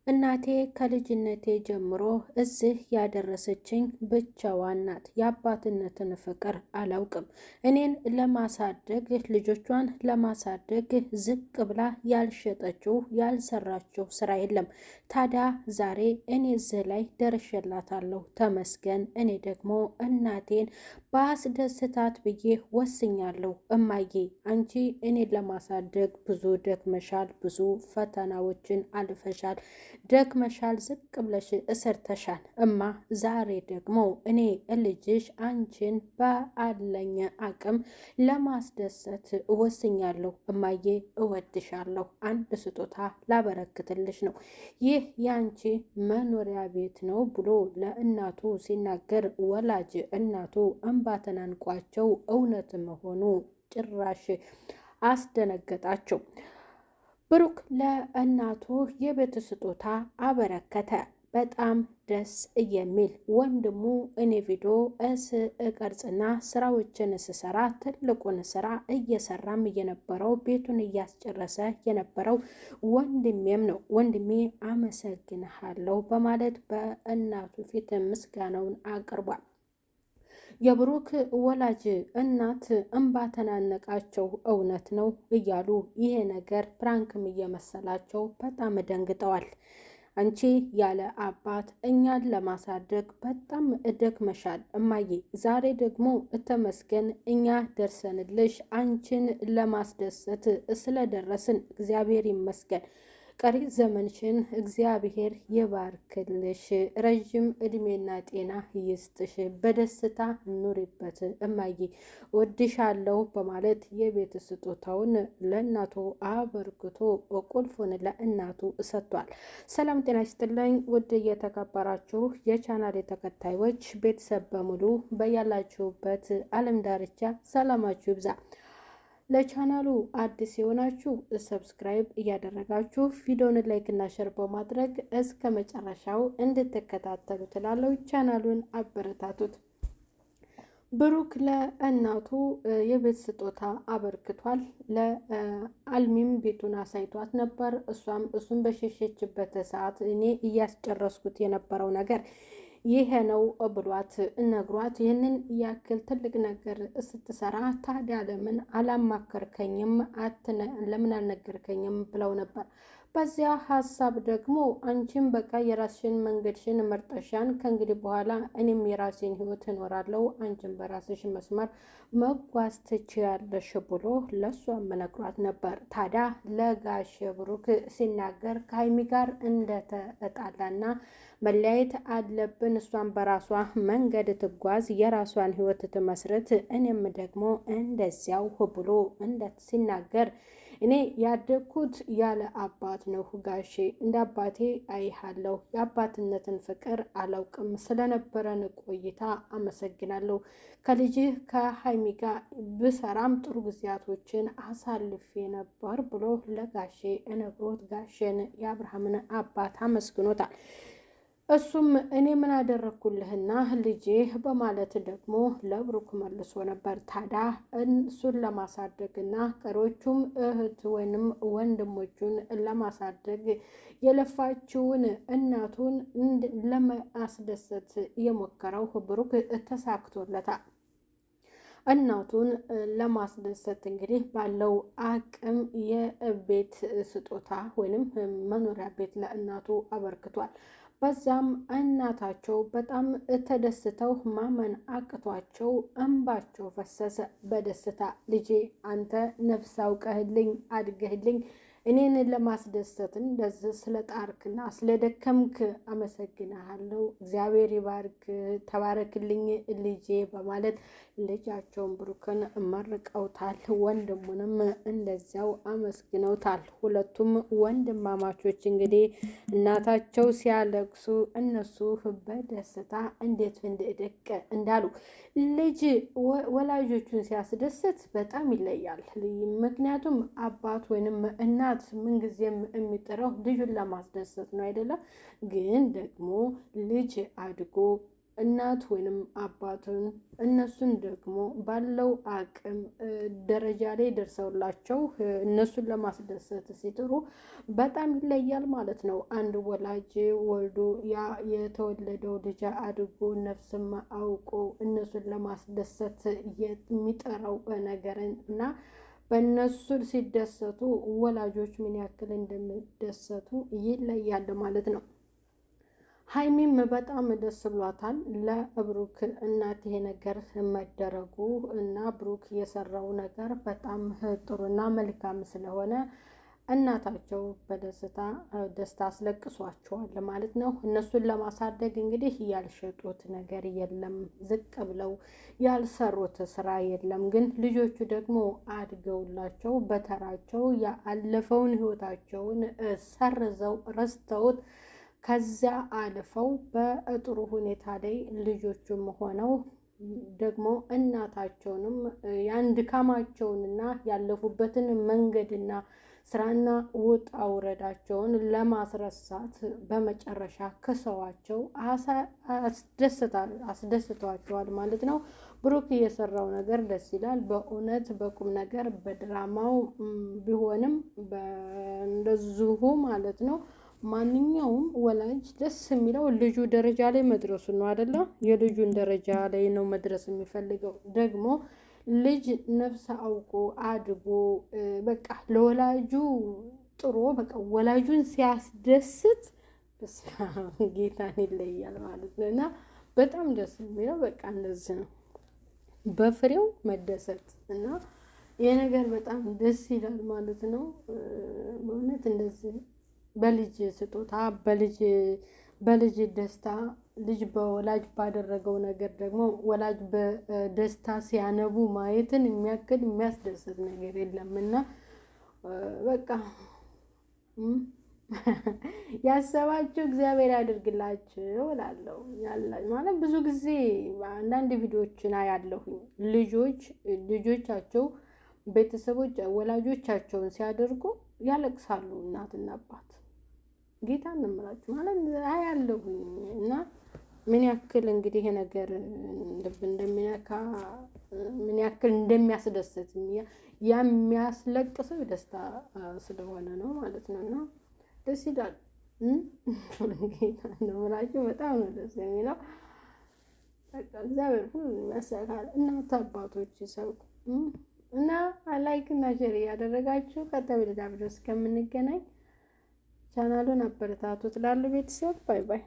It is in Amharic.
እናቴ ከልጅነቴ ጀምሮ እዚህ ያደረሰችኝ ብቻዋን ናት። የአባትነትን ፍቅር አላውቅም። እኔን ለማሳደግ ልጆቿን ለማሳደግ ዝቅ ብላ ያልሸጠችው ያልሰራችው ስራ የለም። ታዲያ ዛሬ እኔ እዚህ ላይ ደርሼላታለሁ፣ ተመስገን። እኔ ደግሞ እናቴን በአስደስታት ብዬ ወስኛለሁ። እማዬ አንቺ እኔን ለማሳደግ ብዙ ደክመሻል፣ ብዙ ፈተናዎችን አልፈሻል፣ ደክመሻል፣ ዝቅ ብለሽ እሰርተሻል። እማ ዛሬ ደግሞ እኔ ልጅሽ አንቺን በአለኝ አቅም ለማስደሰት እወስኛለሁ። እማዬ እወድሻለሁ። አንድ ስጦታ ላበረክትልሽ ነው። ይህ የአንቺ መኖሪያ ቤት ነው ብሎ ለእናቱ ሲናገር ወላጅ እናቱ እንባ ተናንቋቸው እውነት መሆኑ ጭራሽ አስደነገጣቸው። ብሩክ ለእናቱ የቤት ስጦታ አበረከተ። በጣም ደስ የሚል ወንድሙ እኔ ቪዲዮ እቀርጽና ስራዎችን ስሰራ ትልቁን ስራ እየሰራም የነበረው ቤቱን እያስጨረሰ የነበረው ወንድሜም ነው። ወንድሜ አመሰግንሃለሁ በማለት በእናቱ ፊት ምስጋናውን አቅርቧል። የብሩክ ወላጅ እናት እንባ ተናነቃቸው። እውነት ነው እያሉ ይሄ ነገር ፕራንክም እየመሰላቸው በጣም ደንግጠዋል። አንቺ ያለ አባት እኛን ለማሳደግ በጣም ደክመሻል እማዬ፣ ዛሬ ደግሞ ተመስገን እኛ ደርሰንልሽ አንቺን ለማስደሰት ስለደረስን እግዚአብሔር ይመስገን። ቀሪ ዘመንሽን እግዚአብሔር ይባርክልሽ፣ ረዥም እድሜና ጤና ይስጥሽ፣ በደስታ ኑሪበት እማዬ ወድሻለሁ በማለት የቤት ስጦታውን ለእናቱ አበርክቶ ቁልፉን ለእናቱ ሰጥቷል። ሰላም ጤና ይስጥልኝ ውድ የተከበራችሁ የቻናል ተከታዮች ቤተሰብ በሙሉ በያላችሁበት ዓለም ዳርቻ ሰላማችሁ ይብዛ። ለቻናሉ አዲስ የሆናችሁ ሰብስክራይብ እያደረጋችሁ ቪዲዮውን ላይክ እና ሼር በማድረግ እስከ መጨረሻው እንድትከታተሉ ትላለው። ቻናሉን አበረታቱት። ብሩክ ለእናቱ የቤት ስጦታ አበርክቷል። ለአልሚም ቤቱን አሳይቷት ነበር። እሱም በሸሸችበት ሰዓት እኔ እያስጨረስኩት የነበረው ነገር ይሄ ነው ብሏት ነግሯት፣ ይህንን ያክል ትልቅ ነገር ስትሰራ ታዲያ ለምን አላማከርከኝም? ለምን አልነገርከኝም? ብለው ነበር። በዚያ ሀሳብ ደግሞ አንቺም በቃ የራስሽን መንገድሽን መርጠሻን፣ ከእንግዲህ በኋላ እኔም የራሴን ህይወት እኖራለሁ፣ አንቺም በራስሽ መስመር መጓዝ ትችያለሽ ብሎ ለሷም ነግሯት ነበር። ታዲያ ለጋሽ ብሩክ ሲናገር ከሀይሚ ጋር እንደተጣላና መለያየት አለብን፣ እሷን በራሷ መንገድ ትጓዝ፣ የራሷን ህይወት ትመስረት፣ እኔም ደግሞ እንደዚያው ብሎ ሲናገር እኔ ያደግኩት ያለ አባት ነው ጋሼ፣ እንደ አባቴ አይሃለሁ፣ የአባትነትን ፍቅር አላውቅም፣ ስለነበረን ቆይታ አመሰግናለሁ፣ ከልጅህ ከሀይሚ ጋር ብሰራም ጥሩ ጊዜያቶችን አሳልፌ ነበር ብሎ ለጋሼ ነግሮት ጋሼን የአብርሃምን አባት አመስግኖታል። እሱም እኔ ምን አደረግኩልህና ልጄ በማለት ደግሞ ለብሩክ መልሶ ነበር። ታዲያ እሱን ለማሳደግና ቀሪዎቹም እህት ወይንም ወንድሞቹን ለማሳደግ የለፋችውን እናቱን ለማስደሰት የሞከረው ብሩክ ተሳክቶለታል። እናቱን ለማስደሰት እንግዲህ ባለው አቅም የቤት ስጦታ ወይንም መኖሪያ ቤት ለእናቱ አበርክቷል። በዛም እናታቸው በጣም ተደስተው ማመን አቅቷቸው እንባቸው ፈሰሰ በደስታ። ልጄ አንተ ነፍስ አውቀህልኝ አድገህልኝ እኔን ለማስደሰት እንደዚህ ስለጣርክና ስለደከምክ አመሰግናለሁ፣ እግዚአብሔር ይባርክ፣ ተባረክልኝ ልጄ በማለት ልጃቸውን ብሩክን መርቀውታል። ወንድሙንም እንደዚያው አመስግነውታል። ሁለቱም ወንድማማቾች እንግዲህ እናታቸው ሲያለቅሱ እነሱ በደስታ እንዴት ፍንድቅድቅ እንዳሉ። ልጅ ወላጆቹን ሲያስደስት በጣም ይለያል። ምክንያቱም አባት ወይንም እናት ምንጊዜም የሚጥረው ልጁን ለማስደሰት ነው አይደለም። ግን ደግሞ ልጅ አድጎ እናት ወይንም አባቱን እነሱን ደግሞ ባለው አቅም ደረጃ ላይ ደርሰውላቸው እነሱን ለማስደሰት ሲጥሩ በጣም ይለያል ማለት ነው። አንድ ወላጅ ወልዶ ያ የተወለደው ልጅ አድጎ ነፍስም አውቆ እነሱን ለማስደሰት የሚጠራው ነገርን እና በእነሱ ሲደሰቱ ወላጆች ምን ያክል እንደሚደሰቱ ይለያል ማለት ነው። ሀይሚም በጣም ደስ ብሏታል ለብሩክ እናት ይሄ ነገር መደረጉ እና ብሩክ የሰራው ነገር በጣም ጥሩና መልካም ስለሆነ እናታቸው ደስታ አስለቅሷቸዋል ማለት ነው። እነሱን ለማሳደግ እንግዲህ ያልሸጡት ነገር የለም፣ ዝቅ ብለው ያልሰሩት ስራ የለም። ግን ልጆቹ ደግሞ አድገውላቸው በተራቸው ያለፈውን ህይወታቸውን ሰርዘው ረስተውት ከዚያ አልፈው በጥሩ ሁኔታ ላይ ልጆቹም ሆነው ደግሞ እናታቸውንም ያን ድካማቸውንና ያለፉበትን መንገድና ስራና ውጣ ውረዳቸውን ለማስረሳት በመጨረሻ ክሰዋቸው አስደስተዋቸዋል ማለት ነው። ብሩክ የሰራው ነገር ደስ ይላል በእውነት በቁም ነገር በድራማው ቢሆንም እንደዚሁ ማለት ነው። ማንኛውም ወላጅ ደስ የሚለው ልጁ ደረጃ ላይ መድረሱ ነው አይደለ? የልጁን ደረጃ ላይ ነው መድረስ የሚፈልገው። ደግሞ ልጅ ነፍስ አውቆ አድጎ በቃ ለወላጁ ጥሩ በቃ ወላጁን ሲያስደስት ጌታን ይለያል ማለት ነው። እና በጣም ደስ የሚለው በቃ እንደዚህ ነው፣ በፍሬው መደሰት እና የነገር በጣም ደስ ይላል ማለት ነው። በእውነት እንደዚህ በልጅ ስጦታ በልጅ ደስታ ልጅ በወላጅ ባደረገው ነገር ደግሞ ወላጅ በደስታ ሲያነቡ ማየትን የሚያክል የሚያስደስት ነገር የለም እና በቃ ያሰባችሁ እግዚአብሔር ያድርግላችሁ እላለሁ። ማለት ብዙ ጊዜ አንዳንድ ቪዲዮዎችን አያለሁኝ ልጆቻቸው ቤተሰቦች ወላጆቻቸውን ሲያደርጉ ያለቅሳሉ እናትና አባት ጌታ እንምላችሁ ማለት አያለሁኝ እና ምን ያክል እንግዲህ ይሄ ነገር ልብ እንደሚነካ ምን ያክል እንደሚያስደስት የሚያስለቅሰው ደስታ ስለሆነ ነው ማለት ነው። እና ደስ ይላል ጌታ እንምላችሁ በጣም ነው ደስ የሚለው። በቃ እግዚአብሔር ሁሉ ያሳካል። እናት አባቶች ይሰብኩ እና ላይክ እና ሼር እያደረጋችሁ ቀጣይ ቪዲዮ እስከምንገናኝ ቻናሉን አበረታቱት። ላሉ ቤተሰብ ባይ ባይ።